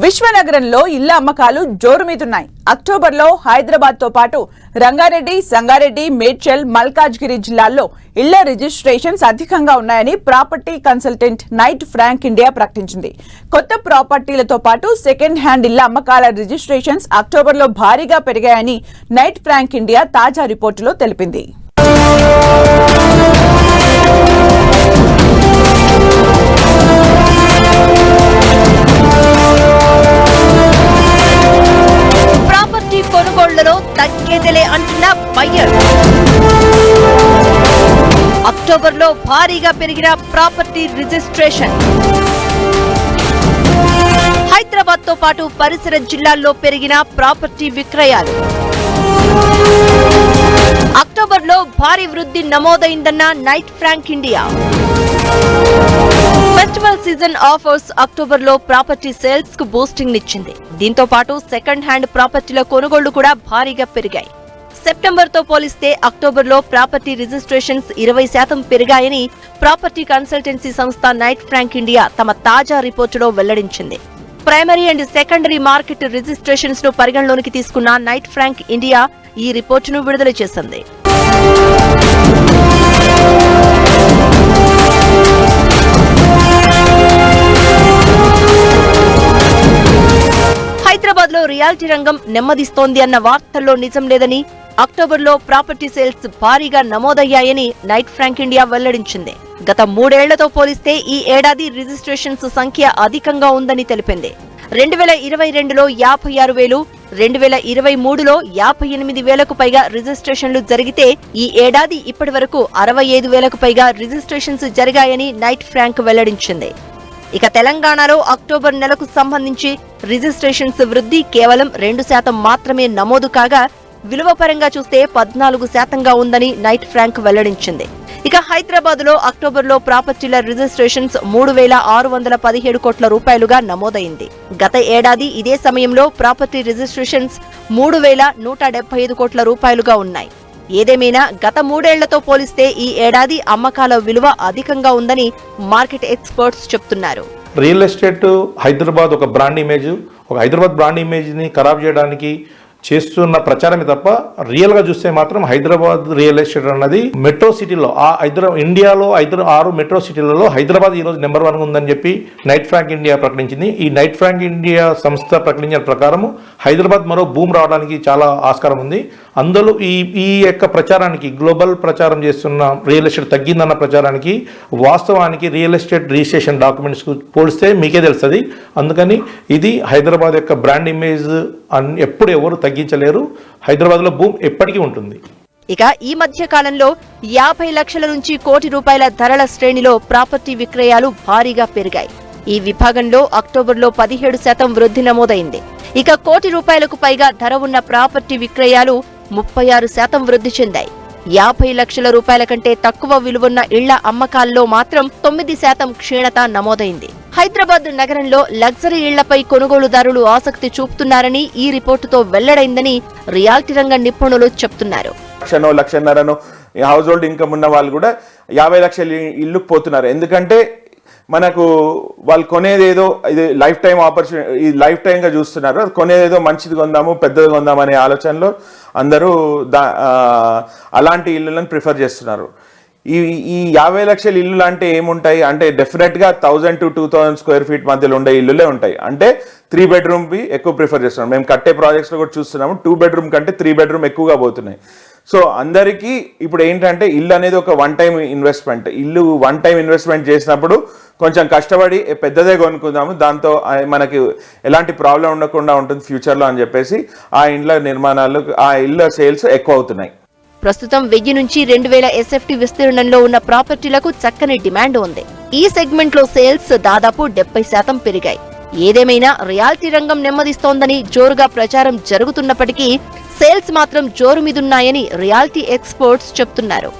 విశ్వనగరంలో ఇళ్ల అమ్మకాలు జోరుమీదున్నాయి. అక్టోబర్లో హైదరాబాద్ తో పాటు రంగారెడ్డి, సంగారెడ్డి, మేడ్చల్, మల్కాజ్గిరి జిల్లాల్లో ఇళ్ల రిజిస్ట్రేషన్స్ అధికంగా ఉన్నాయని property consultant Knight Frank India ప్రకటించింది. కొత్త ప్రాపర్టీలతో పాటు సెకండ్ హ్యాండ్ ఇళ్ల అమ్మకాల రిజిస్ట్రేషన్స్ అక్టోబర్లో భారీగా పెరిగాయని నైట్ ఫ్రాంక్ ఇండియా తాజా రిపోర్టులో తెలిపింది. కొనుగోళ్లలో తగ్గేదలే అంటున్న బయ్యర్. అక్టోబర్లో భారీగా పెరిగిన ప్రాపర్టీ రిజిస్ట్రేషన్. హైదరాబాద్ తో పాటు పరిసర జిల్లాల్లో పెరిగిన ప్రాపర్టీ విక్రయాలు. అక్టోబర్లో భారీ వృద్ధి నమోదైందన్న Knight Frank India. Festival season offers అక్టోబర్లో ప్రాపర్టీ సేల్స్ కు బూస్టింగ్ నిచ్చింది. దీంతో పాటు సెకండ్ హ్యాండ్ ప్రాపర్టీల కొనుగోళ్లు కూడా భారీగా పెరిగాయి. సెప్టెంబర్ తో పోలిస్తే అక్టోబర్లో ప్రాపర్టీ రిజిస్ట్రేషన్స్ 20% పెరిగాయని ప్రాపర్టీ కన్సల్టెన్సీ సంస్థ నైట్ ఫ్రాంక్ ఇండియా తమ తాజా రిపోర్టులో వెల్లడించింది. Primary and secondary market registrations ను పరిగణలోనికి తీసుకున్న నైట్ ఫ్రాంక్ ఇండియా ఈ రిపోర్టును విడుదల చేసింది. హైదరాబాద్ లో రియాలిటీ రంగం నెమ్మదిస్తోంది అన్న వార్తల్లో నిజం లేదని, అక్టోబర్లో ప్రాపర్టీ సేల్స్ భారీగా నమోదయ్యాయని నైట్ ఫ్రాంక్ ఇండియా వెల్లడించింది. గత 3 ఏళ్లతో పోలిస్తే ఈ ఏడాది రిజిస్ట్రేషన్స్ సంఖ్య అధికంగా ఉందని తెలిపింది. 2022లో 56,000, 2023లో 58,000కు పైగా రిజిస్ట్రేషన్లు జరిగితే ఈ ఏడాది ఇప్పటి వరకు 65,000కు పైగా రిజిస్ట్రేషన్స్ జరిగాయని నైట్ ఫ్రాంక్ వెల్లడించింది. ఇక తెలంగాణలో అక్టోబర్ నెలకు సంబంధించి రిజిస్ట్రేషన్స్ వృద్ధి కేవలం 2% మాత్రమే నమోదు కాగా, విలువ పరంగా చూస్తే 14%గా ఉందని నైట్ ఫ్రాంక్ వెల్లడించింది. ఇక హైదరాబాద్ లో అక్టోబర్లో ప్రాపర్టీల రిజిస్ట్రేషన్స్ 3,617 కోట్ల రూపాయలుగా నమోదైంది. గత ఏడాది ఇదే సమయంలో ప్రాపర్టీ రిజిస్ట్రేషన్స్ 3,175 కోట్ల రూపాయలుగా ఉన్నాయి. ఏదేమైనా గత 3 ఏళ్లతో పోలిస్తే ఈ ఏడాది అమ్మకాల విలువ అధికంగా ఉందని మార్కెట్ ఎక్స్పర్ట్స్ చెప్తున్నారు. రియల్ ఎస్టేట్ హైదరాబాద్ ఒక బ్రాండ్ ఇమేజ్, ఒక హైదరాబాద్ బ్రాండ్ ఇమేజ్ని ఖరాబ్ చేయడానికి చేస్తున్న ప్రచారమే తప్ప రియల్గా చూస్తే మాత్రం హైదరాబాద్ రియల్ ఎస్టేట్ అన్నది మెట్రో సిటీలో ఇండియాలో 6 మెట్రో సిటీలలో హైదరాబాద్ ఈరోజు నెంబర్ 1 ఉందని చెప్పి నైట్ ఫ్రాంక్ ఇండియా ప్రకటించింది. ఈ నైట్ ఫ్రాంక్ ఇండియా సంస్థ ప్రకటించిన ప్రకారం హైదరాబాద్ మరో భూమి రావడానికి చాలా ఆస్కారం ఉంది. అందులో ఈ యొక్క ప్రచారానికి, గ్లోబల్ ప్రచారం చేస్తున్న రియల్ ఎస్టేట్ తగ్గిందన్న ప్రచారానికి వాస్తవానికి రియల్ ఎస్టేట్ రిజిస్ట్రేషన్ డాక్యుమెంట్స్కు పోలిస్తే మీకే తెలుస్తుంది. అందుకని ఇది హైదరాబాద్ యొక్క బ్రాండ్ ఇమేజ్ ఎప్పుడు ఎవరు తగ్గించలేరు. హైదరాబాద్ లో భూమి ఎప్పటికీ ఉంటుంది. ఇక ఈ మధ్య కాలంలో 50 లక్షల నుంచి కోటి రూపాయల ధరల శ్రేణిలో ప్రాపర్టీ విక్రయాలు భారీగా పెరిగాయి. ఈ విభాగంలో అక్టోబర్లో 17% వృద్ధి నమోదైంది. ఇక కోటి రూపాయలకు పైగా ధర ఉన్న ప్రాపర్టీ విక్రయాలు 36% వృద్ధి చెందాయి. 50 లక్షల రూపాయల కంటే తక్కువ విలువన్న ఇళ్ల అమ్మకాల్లో మాత్రం 9% క్షీణత నమోదైంది. హైదరాబాద్ నగరంలో లగ్జరీ ఇళ్లపై కొనుగోలుదారులు ఆసక్తి చూపుతున్నారని ఈ రిపోర్టుతో వెల్లడైందని రియాలిటీ రంగ నిపుణులు చెప్తున్నారు. 1,00,000 హౌస్ హోల్డ్ ఇన్కమ్ ఉన్న వాళ్ళు కూడా 50 లక్షల ఇల్లుకు పోతున్నారు. ఎందుకంటే మనకు వాళ్ళు కొనేదేదో ఇది లైఫ్ టైం ఆపర్చునిటీ, ఈ లైఫ్ టైంగా చూస్తున్నారు. కొనేదేదో మంచిది కొందాము, పెద్దది కొందాము అనే ఆలోచనలో అందరూ అలాంటి ఇల్లులను ప్రిఫర్ చేస్తున్నారు. ఈ 50 లక్షల ఇల్లులు అంటే ఏముంటాయి అంటే డెఫినెట్గా 1,000 to 2,000 స్క్వేర్ ఫీట్ మధ్యలో ఉండే ఇల్లులే ఉంటాయి. అంటే 3 బెడ్రూమ్వి ఎక్కువ ప్రిఫర్ చేస్తున్నాం. మేము కట్టే ప్రాజెక్ట్స్లో కూడా చూస్తున్నాము 2 బెడ్రూమ్ కంటే 3 బెడ్రూమ్ ఎక్కువగా పోతున్నాయి. సో అందరికీ ఇప్పుడు ఏంటంటే ఇల్లు అనేది ఒక వన్ టైం ఇన్వెస్ట్మెంట్. ఇల్లు వన్ టైం ఇన్వెస్ట్మెంట్ చేసినప్పుడు కొంచెం కష్టపడి పెద్దదే కొనుక్కుందాము, దాంతో మనకి ఎలాంటి ప్రాబ్లం ఉండకుండా ఉంటుంది ఫ్యూచర్లో అని చెప్పేసి ఆ ఇండ్ల నిర్మాణాలు, ఆ ఇళ్ళ సేల్స్ ఎక్కువ అవుతున్నాయి. ప్రస్తుతం 1000 నుంచి 2,000 SFT విస్తీర్ణంలో ఉన్న ప్రాపర్టీలకు చక్కని డిమాండ్ ఉంది. ఈ సెగ్మెంట్ లో సేల్స్ దాదాపు 70% పెరిగాయి. ఏదేమైనా రియాలిటీ రంగం నెమ్మదిస్తోందని జోరుగా ప్రచారం జరుగుతున్నప్పటికీ సేల్స్ మాత్రం జోరు మీదున్నాయని రియాలిటీ ఎక్స్పర్ట్స్ చెప్తున్నారు.